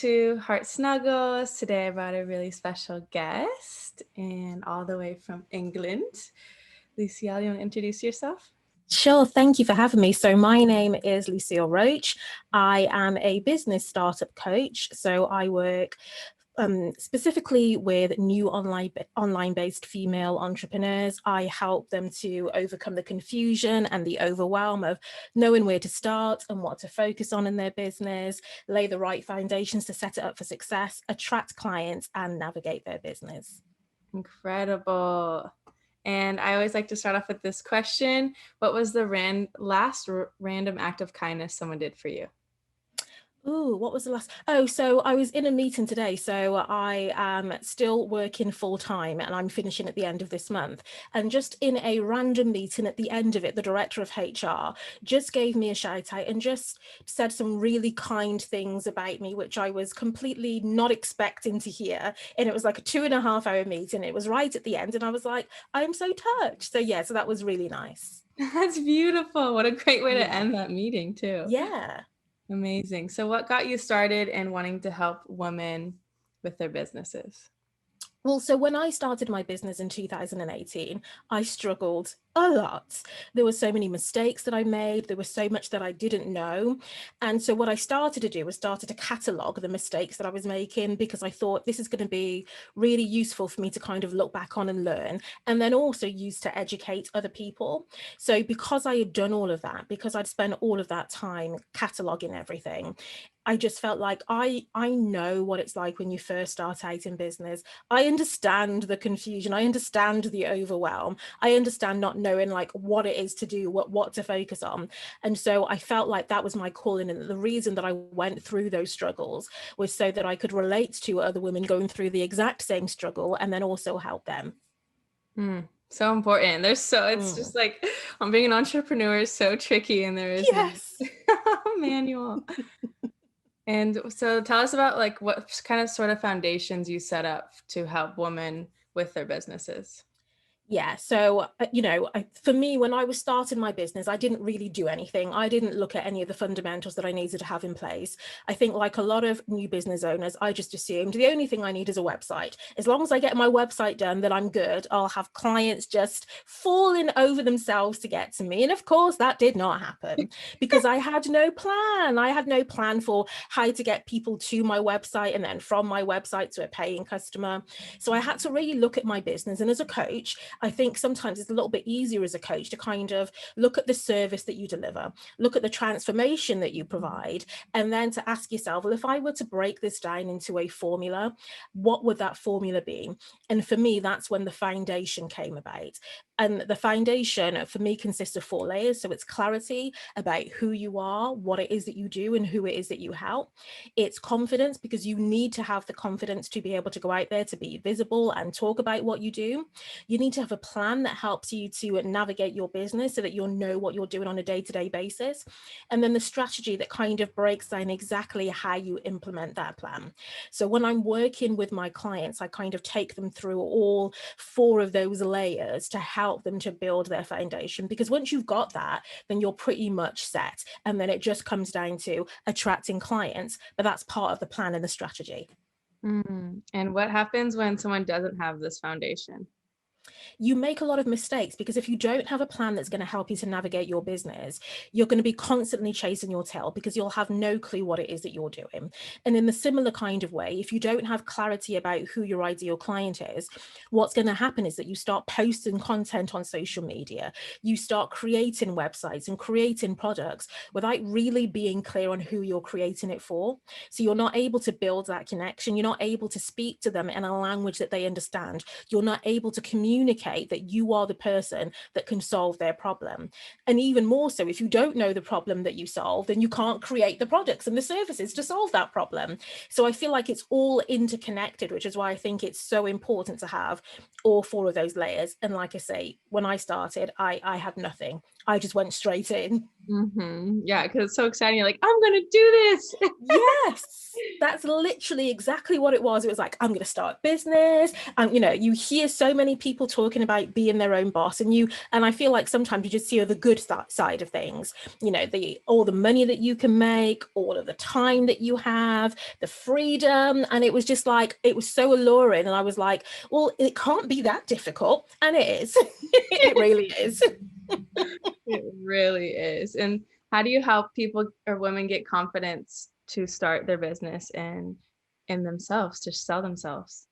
to Heart Snuggles. Today I brought a really special guest and all the way from England. Lucille, you want to introduce yourself? Sure, thank you for having me. So my name is Lucille Roache. I am a business startup coach. So I work specifically with new online-based female entrepreneurs. I help them to overcome the confusion and the overwhelm of knowing where to start and what to focus on in their business, lay the right foundations to set it up for success, attract clients, and navigate their business. Incredible. And I always like to start off with this question. What was the last random act of kindness someone did for you? Oh, what was the last? Oh, so I was in a meeting today. So I am still working full time and I'm finishing at the end of this month. And just in a random meeting at the end of it, the director of HR just gave me a shout out and just said some really kind things about me, which I was completely not expecting to hear. And it was like a 2.5 hour meeting. It was right at the end. And I was like, I'm so touched. So yeah, so that was really nice. That's beautiful. What a great way to Yeah. end that meeting too. Yeah. Amazing. So what got you started in wanting to help women with their businesses? Well, so when I started my business in 2018, I struggled a lot. There were so many mistakes that I made. There was so much that I didn't know. And so what I started to do was started to catalog the mistakes that I was making because I thought this is going to be really useful for me to kind of look back on and learn, and then also use to educate other people. So because I had done all of that, because I'd spent all of that time cataloging everything, I just felt like I know what it's like when you first start out in business. I understand the confusion. I understand the overwhelm. I understand not knowing like what it is to do, what to focus on. And so I felt like that was my calling. And the reason that I went through those struggles was so that I could relate to other women going through the exact same struggle and then also help them. So important. It's just like being an entrepreneur is so tricky and there is no Yes. manual. And so tell us about like what kind of sort of foundations you set up to help women with their businesses. Yeah. So, for me, when I was starting my business, I didn't really do anything. I didn't look at any of the fundamentals that I needed to have in place. I think, like a lot of new business owners, I just assumed the only thing I need is a website. As long as I get my website done, then I'm good. I'll have clients just falling over themselves to get to me. And of course, that did not happen because I had no plan. I had no plan for how to get people to my website and then from my website to a paying customer. So I had to really look at my business. And as a coach, I think sometimes it's a little bit easier as a coach to kind of look at the service that you deliver, look at the transformation that you provide, and then to ask yourself, well, if I were to break this down into a formula, what would that formula be? And for me, that's when the foundation came about. And the foundation for me consists of 4 layers. So it's clarity about who you are, what it is that you do, and who it is that you help. It's confidence, because you need to have the confidence to be able to go out there, to be visible and talk about what you do. You need to have a plan that helps you to navigate your business so that you'll know what you're doing on a day-to-day basis. And then the strategy that kind of breaks down exactly how you implement that plan. So when I'm working with my clients, I kind of take them through all 4 of those layers to help them to build their foundation. Because once you've got that, then you're pretty much set. And then it just comes down to attracting clients. But that's part of the plan and the strategy. And what happens when someone doesn't have this foundation? You make a lot of mistakes because if you don't have a plan that's going to help you to navigate your business, you're going to be constantly chasing your tail because you'll have no clue what it is that you're doing. And in the similar kind of way, if you don't have clarity about who your ideal client is, what's going to happen is that you start posting content on social media, you start creating websites and creating products without really being clear on who you're creating it for. So you're not able to build that connection. You're not able to speak to them in a language that they understand. You're not able to communicate that you are the person that can solve their problem. And even more so, if you don't know the problem that you solve, then you can't create the products and the services to solve that problem. So I feel like it's all interconnected, which is why I think it's so important to have all 4 of those layers. And like I say, when I started, I had nothing. I just went straight in. Yeah, because it's so exciting. You're like, I'm going to do this. Yes, that's literally exactly what it was. It was like, I'm going to start business. And, you hear so many people talk talking about being their own boss, and I feel like sometimes you just see the good side of things, all the money that you can make, all of the time that you have, the freedom. And it was just like, it was so alluring. And I was like, well, it can't be that difficult. And it is. It really is. It really is. And how do you help people or women get confidence to start their business and in themselves, to sell themselves?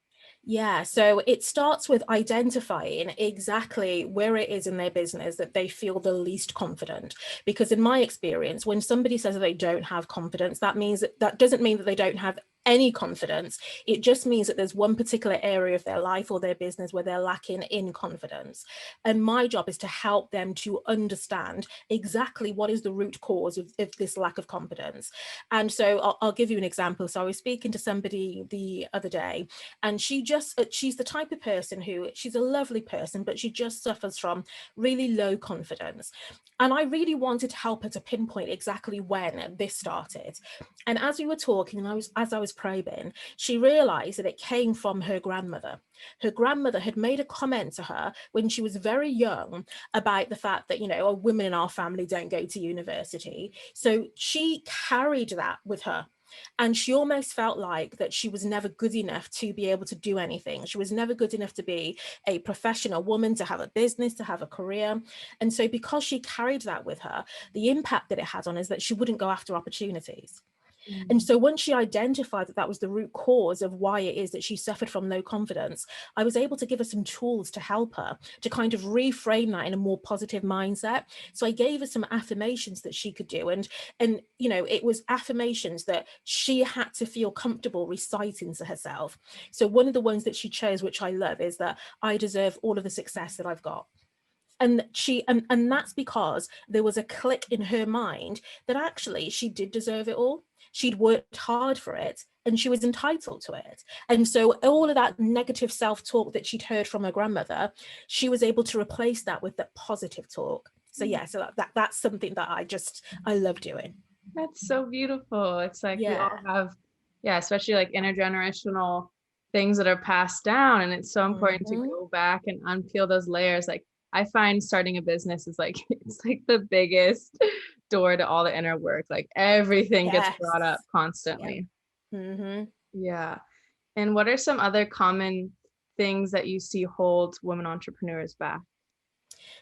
Yeah, so it starts with identifying exactly where it is in their business that they feel the least confident. Because in my experience, when somebody says that they don't have confidence, that doesn't mean that they don't have any confidence. It just means that there's one particular area of their life or their business where they're lacking in confidence. And my job is to help them to understand exactly what is the root cause of this lack of confidence. And so I'll give you an example. So I was speaking to somebody the other day, and she's the type of person who, she's a lovely person, but she just suffers from really low confidence. And I really wanted to help her to pinpoint exactly when this started. And as we were talking, and as I was probing, she realized that it came from her grandmother. Her grandmother had made a comment to her when she was very young about the fact that, women in our family don't go to university. So she carried that with her. And she almost felt like that she was never good enough to be able to do anything. She was never good enough to be a professional woman, to have a business, to have a career. And so because she carried that with her, the impact that it had on her is that she wouldn't go after opportunities. And so once she identified that that was the root cause of why it is that she suffered from low confidence, I was able to give her some tools to help her to kind of reframe that in a more positive mindset. So I gave her some affirmations that she could do. And it was affirmations that she had to feel comfortable reciting to herself. So one of the ones that she chose, which I love, is that I deserve all of the success that I've got. And that's because there was a click in her mind that actually she did deserve it all. She'd worked hard for it and she was entitled to it. And so all of that negative self-talk that she'd heard from her grandmother, she was able to replace that with that positive talk. So yeah, so that's something that I love doing. That's so beautiful. It's like we Yeah. all have, yeah, especially like intergenerational things that are passed down. And it's so important to Mm-hmm. go back and unpeel those layers. Like I find starting a business is like, it's like the biggest door to all the inner work. Like everything gets Yes. brought up Yeah. constantly. Mm-hmm. Yeah. And what are some other common things that you see hold women entrepreneurs back?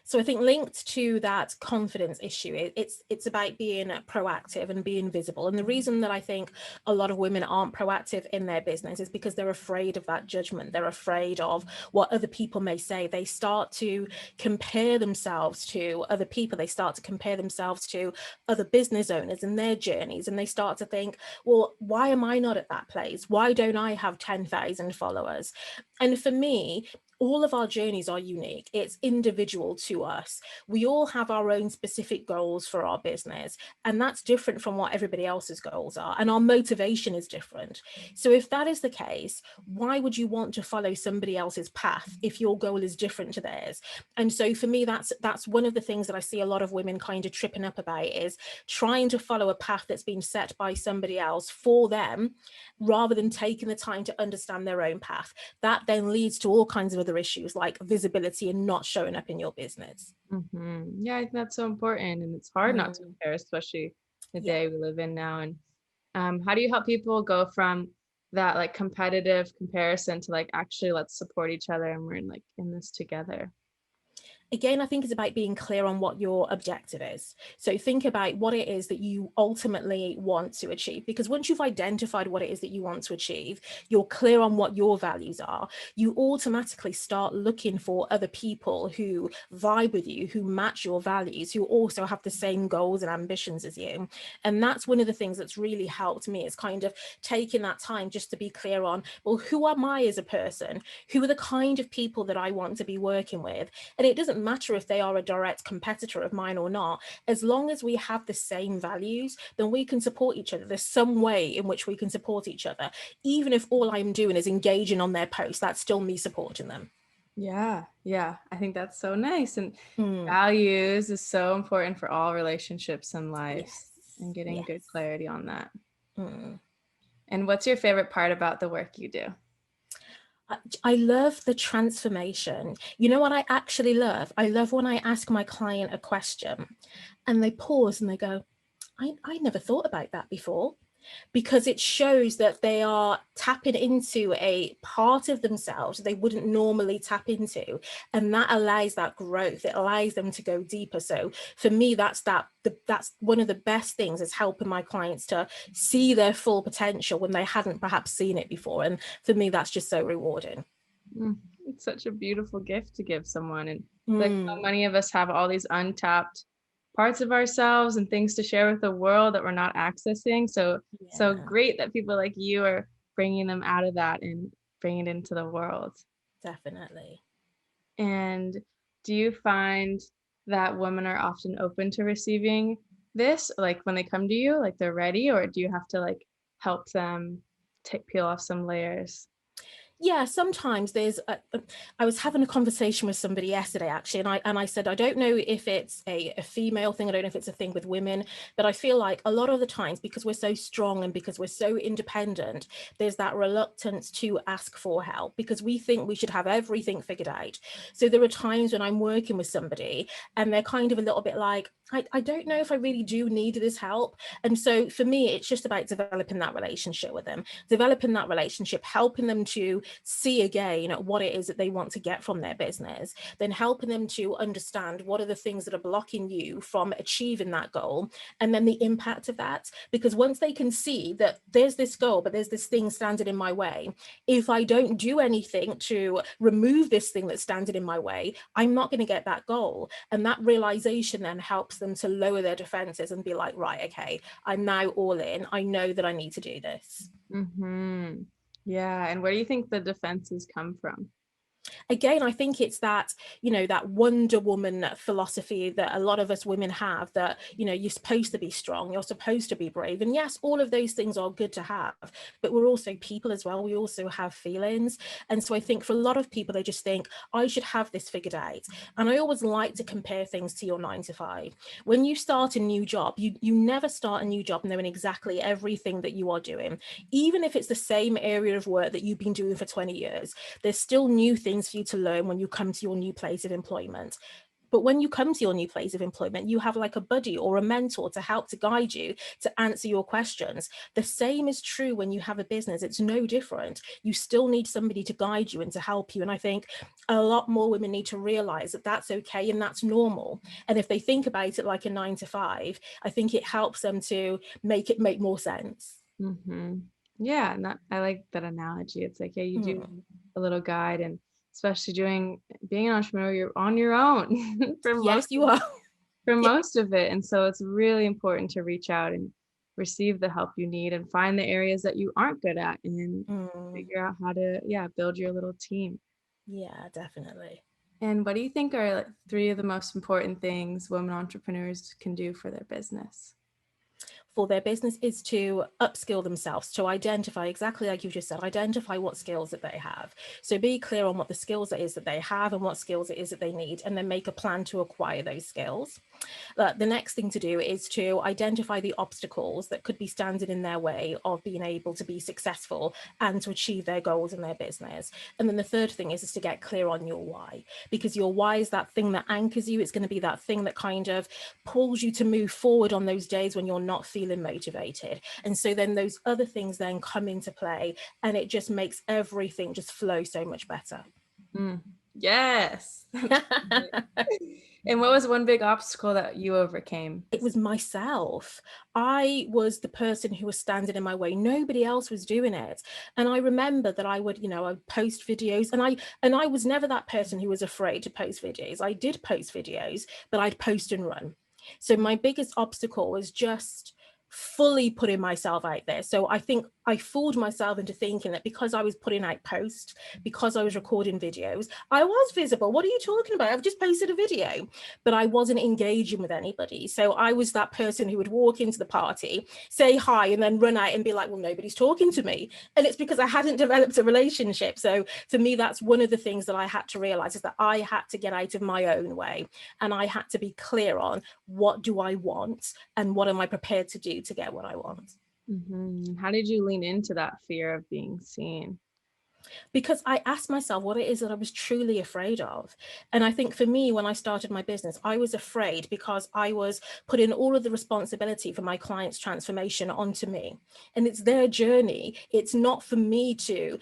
So I think linked to that confidence issue, it's about being proactive and being visible. And the reason that I think a lot of women aren't proactive in their business is because they're afraid of that judgment. They're afraid of what other people may say. They start to compare themselves to other people. They start to compare themselves to other business owners and their journeys. And they start to think, well, why am I not at that place? Why don't I have 10,000 followers? And for me, all of our journeys are unique. It's individual to us. We all have our own specific goals for our business, and that's different from what everybody else's goals are. And our motivation is different. So if that is the case, why would you want to follow somebody else's path if your goal is different to theirs? And so for me, that's one of the things that I see a lot of women kind of tripping up about, is trying to follow a path that's been set by somebody else for them, rather than taking the time to understand their own path. That then leads to all kinds of other issues like visibility and not showing up in your business. Yeah, I think that's so important. And it's hard not to Mm, compare, especially the yeah. day we live in now. And how do you help people go from that like competitive comparison to like actually let's support each other and we're in this together? Again, I think it's about being clear on what your objective is. So think about what it is that you ultimately want to achieve, because once you've identified what it is that you want to achieve, you're clear on what your values are, you automatically start looking for other people who vibe with you, who match your values, who also have the same goals and ambitions as you. And that's one of the things that's really helped me, is kind of taking that time just to be clear on, well, who am I as a person? Who are the kind of people that I want to be working with? And it doesn't matter if they are a direct competitor of mine or not. As long as we have the same values, then we can support each other. There's some way in which we can support each other. Even if all I'm doing is engaging on their posts, that's still me supporting them. Yeah, yeah. I think that's so nice. And Mm, values is so important for all relationships and lives, yes. and getting Yes. good clarity on that. Mm. And what's your favorite part about the work you do? I love the transformation. You know what I actually love? I love when I ask my client a question and they pause and they go, I never thought about that before, because it shows that they are tapping into a part of themselves they wouldn't normally tap into, and that allows that growth. It allows them to go deeper. So for me, that's one of the best things, is helping my clients to see their full potential when they hadn't perhaps seen it before. And for me, that's just so rewarding. It's such a beautiful gift to give someone. And like so Mm, many of us have all these untapped parts of ourselves and things to share with the world that we're not accessing. So yeah, great that people like you are bringing them out of that and bringing it into the world. definitely. And do you find that women are often open to receiving this, like when they come to you, like they're ready, or do you have to like help them peel off some layers? Yeah, sometimes I was having a conversation with somebody yesterday actually, and I said I don't know if it's a female thing, I don't know if it's a thing with women, but I feel like a lot of the times, because we're so strong and because we're so independent, there's that reluctance to ask for help because we think we should have everything figured out. So there are times when I'm working with somebody and they're kind of a little bit like, I don't know if I really do need this help. And so for me, it's just about developing that relationship with them, developing that relationship, helping them to see again what it is that they want to get from their business, then helping them to understand what are the things that are blocking you from achieving that goal, and then the impact of that. Because once they can see that there's this goal, but there's this thing standing in my way, if I don't do anything to remove this thing that's standing in my way, I'm not going to get that goal. And that realization then helps them to lower their defenses and be like, right, okay, I'm now all in. I know that I need to do this. Mm-hmm. Yeah. And where do you think the defenses come from? Again, I think it's that, that Wonder Woman philosophy that a lot of us women have, that, you're supposed to be strong, you're supposed to be brave. And yes, all of those things are good to have, but we're also people as well. We also have feelings. And so I think for a lot of people, they just think, I should have this figured out. And I always like to compare things to your 9 to 5. When you start a new job, you never start a new job knowing exactly everything that you are doing. Even if it's the same area of work that you've been doing for 20 years, there's still new things for you to learn when you come to your new place of employment. But when you come to your new place of employment, you have like a buddy or a mentor to help to guide you to answer your questions. The same is true when you have a business. It's no different. You still need somebody to guide you and to help you. And I think a lot more women need to realize that that's okay and that's normal. And if they think about it like a 9 to 5, I think it helps them to make it make more sense. Mm-hmm. Yeah, and I like that analogy. It's like, yeah, you do Mm. need a little guide, and especially being an entrepreneur, you're on your own Yes, you are. for most of it. And so it's really important to reach out and receive the help you need and find the areas that you aren't good at and Mm. figure out how to, yeah, build your little team. Yeah, definitely. And what do you think are like three of the most important things women entrepreneurs can do for their business? For their business is to upskill themselves, to identify, exactly like you just said, identify what skills that they have. So be clear on what the skills it is that they have and what skills it is that they need, and then make a plan to acquire those skills. The next thing to do is to identify the obstacles that could be standing in their way of being able to be successful and to achieve their goals in their business. And then the third thing is to get clear on your why, because your why is that thing that anchors you. It's going to be that thing that kind of pulls you to move forward on those days when you're not feeling motivated. And so then those other things then come into play, and it just makes everything just flow so much better. Mm. Yes. And what was one big obstacle that you overcame? It was myself. I was the person who was standing in my way. Nobody else was doing it. And I remember that I would, I'd post videos, and I was never that person who was afraid to post videos. I did post videos, but I'd post and run. So my biggest obstacle was just fully putting myself out there. So I think I fooled myself into thinking that because I was putting out posts, because I was recording videos, I was visible. What are you talking about? I've just posted a video, but I wasn't engaging with anybody. So I was that person who would walk into the party, say hi, and then run out and be like, well, nobody's talking to me. And it's because I hadn't developed a relationship. So for me, that's one of the things that I had to realize, is that I had to get out of my own way, and I had to be clear on what do I want and what am I prepared to do to get what I want. Mm-hmm. How did you lean into that fear of being seen? Because I asked myself what it is that I was truly afraid of. And I think for me, when I started my business, I was afraid because I was putting all of the responsibility for my clients' transformation onto me. And it's their journey. It's not for me to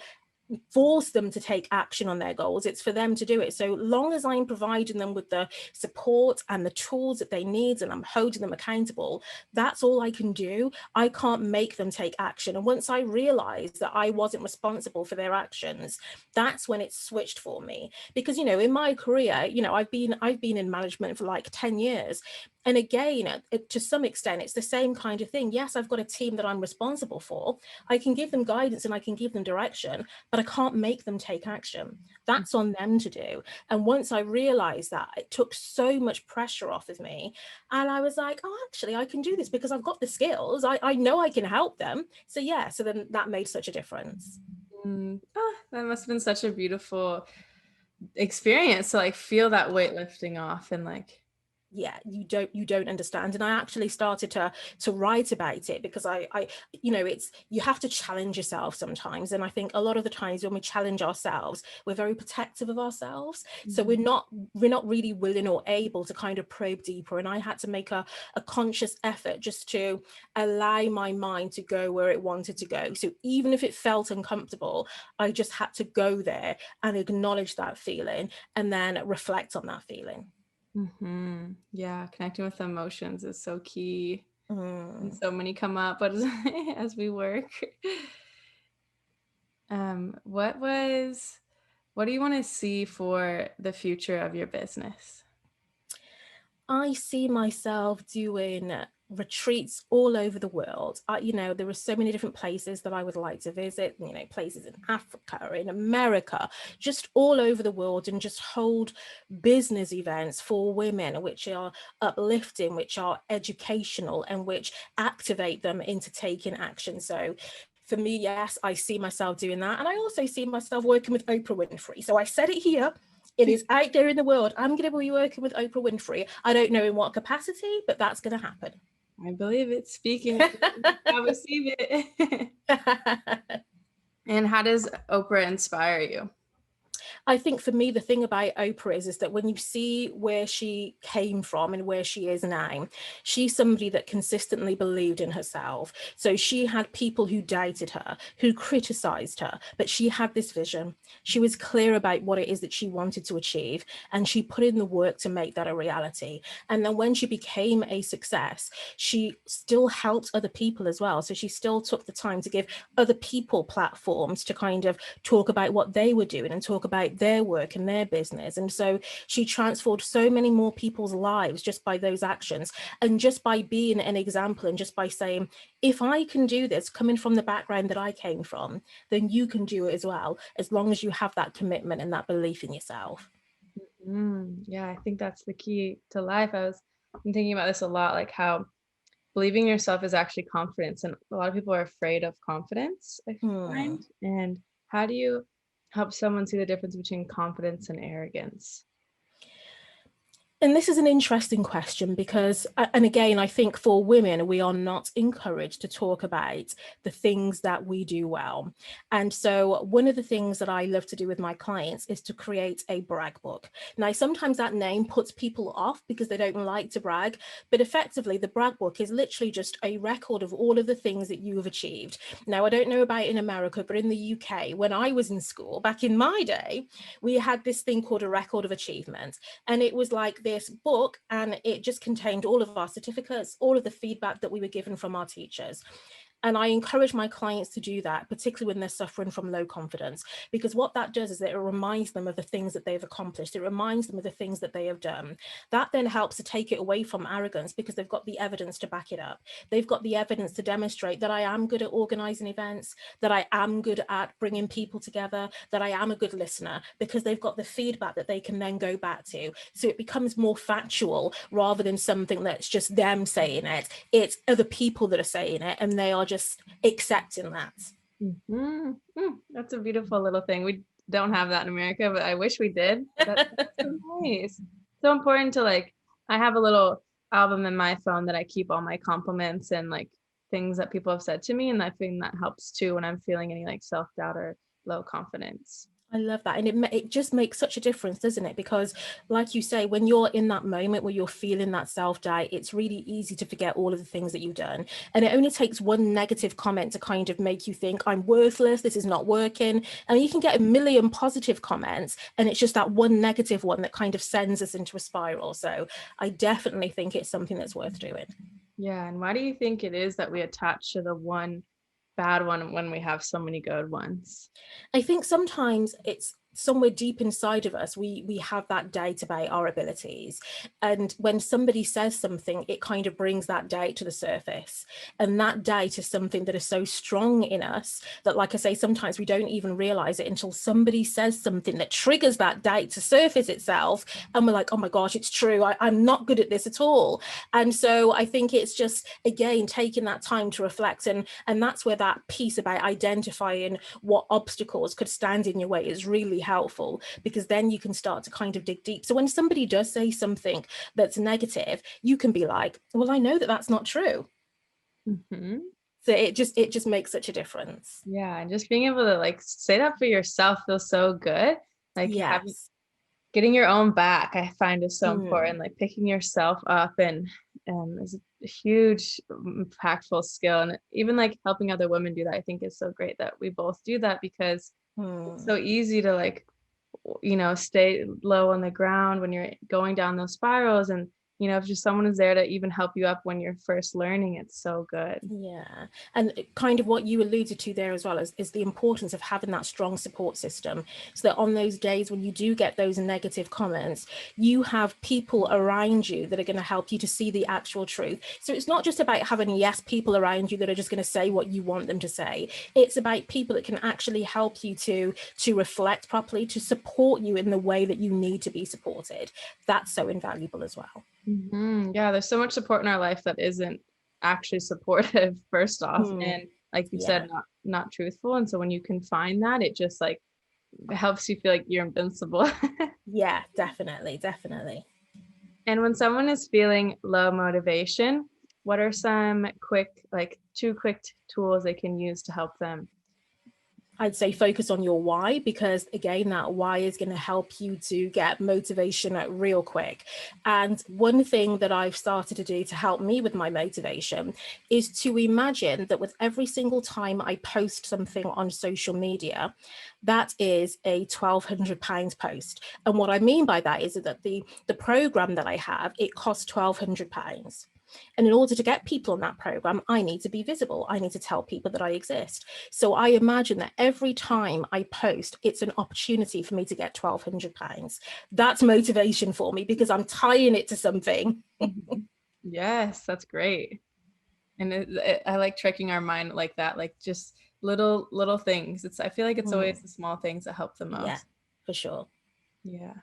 force them to take action on their goals. It's for them to do it. So long as I'm providing them with the support and the tools that they need, and I'm holding them accountable, that's all I can do. I can't make them take action. And once I realized that I wasn't responsible for their actions, that's when it switched for me. Because, in my career, I've been in management for like 10 years. And again, to some extent, it's the same kind of thing. Yes, I've got a team that I'm responsible for. I can give them guidance and I can give them direction, but I can't make them take action. That's on them to do. And once I realized that, it took so much pressure off of me. And I was like, oh, actually, I can do this because I've got the skills. I know I can help them. So yeah, so then that made such a difference. That must have been such a beautiful experience to like feel that weight lifting off and like, Yeah, you don't understand. And I actually started to write about it because I it's, you have to challenge yourself sometimes. And I think a lot of the times when we challenge ourselves, we're very protective of ourselves. So we're not really willing or able to kind of probe deeper. And I had to make a conscious effort just to allow my mind to go where it wanted to go. So even if it felt uncomfortable, I just had to go there and acknowledge that feeling and then reflect on that feeling. Yeah, connecting with emotions is so key. And Mm. so many come up, but as we work. What do you want to see for the future of your business? I see myself doing retreats all over the world. There are so many different places that I would like to visit, places in Africa, in America, just all over the world, and just hold business events for women, which are uplifting, which are educational, and which activate them into taking action. So for me, yes, I see myself doing that. And I also see myself working with Oprah Winfrey. So I said it here. It is out there in the world. I'm going to be working with Oprah Winfrey. I don't know in what capacity, but that's going to happen. I believe it. Speaking it, I receive it. And how does Oprah inspire you? I think for me, the thing about Oprah is that when you see where she came from and where she is now, she's somebody that consistently believed in herself. So she had people who doubted her, who criticized her, but she had this vision. She was clear about what it is that she wanted to achieve, and she put in the work to make that a reality. And then when she became a success, she still helped other people as well. So she still took the time to give other people platforms to kind of talk about what they were doing and talk about their work and their business. And so she transformed so many more people's lives just by those actions, and just by being an example, and just by saying, if I can do this coming from the background that I came from, then you can do it as well, as long as you have that commitment and that belief in yourself. Yeah, I think that's the key to life. I'm thinking about this a lot, like how believing in yourself is actually confidence. And a lot of people are afraid of confidence, I Hmm. find. And how do you help someone see the difference between confidence and arrogance? And this is an interesting question because, and again, I think for women, we are not encouraged to talk about the things that we do well. And so one of the things that I love to do with my clients is to create a brag book. Now, sometimes that name puts people off because they don't like to brag, but effectively the brag book is literally just a record of all of the things that you have achieved. Now, I don't know about in America, but in the UK, when I was in school, back in my day, we had this thing called a record of achievement. And it was like this book, and it just contained all of our certificates, all of the feedback that we were given from our teachers. And I encourage my clients to do that, particularly when they're suffering from low confidence, because what that does is that it reminds them of the things that they've accomplished. It reminds them of the things that they have done. That then helps to take it away from arrogance, because they've got the evidence to back it up. They've got the evidence to demonstrate that I am good at organizing events, that I am good at bringing people together, that I am a good listener, because they've got the feedback that they can then go back to. So it becomes more factual rather than something that's just them saying it. It's other people that are saying it, and they are just accepting that. That's a beautiful little thing. We don't have that in America, but I wish we did. That's so nice. So important to like, I have a little album in my phone that I keep all my compliments and like things that people have said to me. And I think that helps too when I'm feeling any like self-doubt or low confidence. I love that. And it just makes such a difference, doesn't it? Because like you say, when you're in that moment where you're feeling that self-doubt, it's really easy to forget all of the things that you've done. And it only takes one negative comment to kind of make you think, I'm worthless, this is not working. And you can get a million positive comments, and it's just that one negative one that kind of sends us into a spiral. So I definitely think it's something that's worth doing. Yeah. And why do you think it is that we attach to the one bad one when we have so many good ones? I think sometimes it's somewhere deep inside of us, we have that doubt about our abilities. And when somebody says something, it kind of brings that doubt to the surface. And that doubt is something that is so strong in us that, like I say, sometimes we don't even realize it until somebody says something that triggers that doubt to surface itself. And we're like, oh my gosh, it's true. I'm not good at this at all. And so I think it's just, again, taking that time to reflect. And that's where that piece about identifying what obstacles could stand in your way is really helpful, because then you can start to kind of dig deep. So when somebody does say something that's negative, you can be like, well, I know that that's not true. Mm-hmm. So it just makes such a difference. Yeah. And just being able to like say that for yourself feels so good. Like having Yes. getting your own back, I find is so Mm. important. Like picking yourself up and is a huge impactful skill. And even like helping other women do that, I think is so great that we both do that, because it's Mm. so easy to like, stay low on the ground when you're going down those spirals. And, if just someone is there to even help you up when you're first learning, it's so good. Yeah. And kind of what you alluded to there as well is the importance of having that strong support system, so that on those days when you do get those negative comments, you have people around you that are going to help you to see the actual truth. So it's not just about having yes people around you that are just going to say what you want them to say. It's about people that can actually help you to reflect properly, to support you in the way that you need to be supported. That's so invaluable as well. Yeah, there's so much support in our life that isn't actually supportive, first off, Mm. and like you Yeah. said, not truthful. And so when you can find that, it just like helps you feel like you're invincible. Yeah, definitely, definitely. And when someone is feeling low motivation, what are some two quick tools they can use to help them? I'd say focus on your why, because again, that why is going to help you to get motivation real quick. And one thing that I've started to do to help me with my motivation is to imagine that with every single time I post something on social media, that is a £1,200 post. And what I mean by that is that the program that I have, it costs £1,200. And in order to get people on that program, I need to be visible. I need to tell people that I exist. So I imagine that every time I post, it's an opportunity for me to get £1,200. That's motivation for me, because I'm tying it to something. Mhm. Yes, that's great. And I like tricking our mind like that, like just little things. I feel like it's always Mm, the small things that help the yeah, most. for sure. Yeah.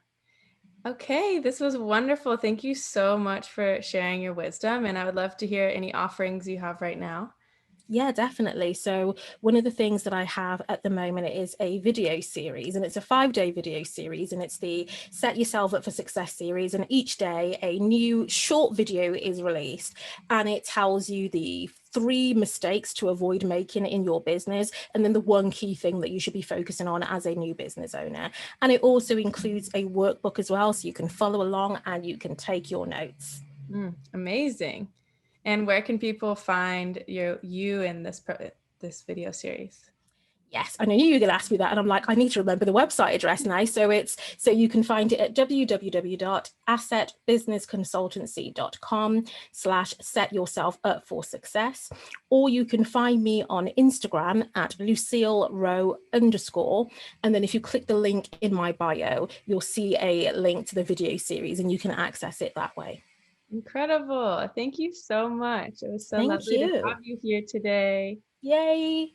Okay, this was wonderful. Thank you so much for sharing your wisdom, and I would love to hear any offerings you have right now. Yeah, definitely. So one of the things that I have at the moment is a video series, and it's a 5-day video series, and it's the Set Yourself Up for Success series. And each day a new short video is released, and it tells you the 3 mistakes to avoid making in your business, and then the one key thing that you should be focusing on as a new business owner. And it also includes a workbook as well, so you can follow along and you can take your notes. Amazing. And where can people find you in this video series? Yes, I knew you were going to ask me that. And I'm like, I need to remember the website address now. So you can find it at www.assetbusinessconsultancy.com/set yourself up for success. Or you can find me on Instagram at Lucille Rowe _. And then if you click the link in my bio, you'll see a link to the video series and you can access it that way. Incredible. Thank you so much. It was so Thank lovely to you. have you here today. Yay.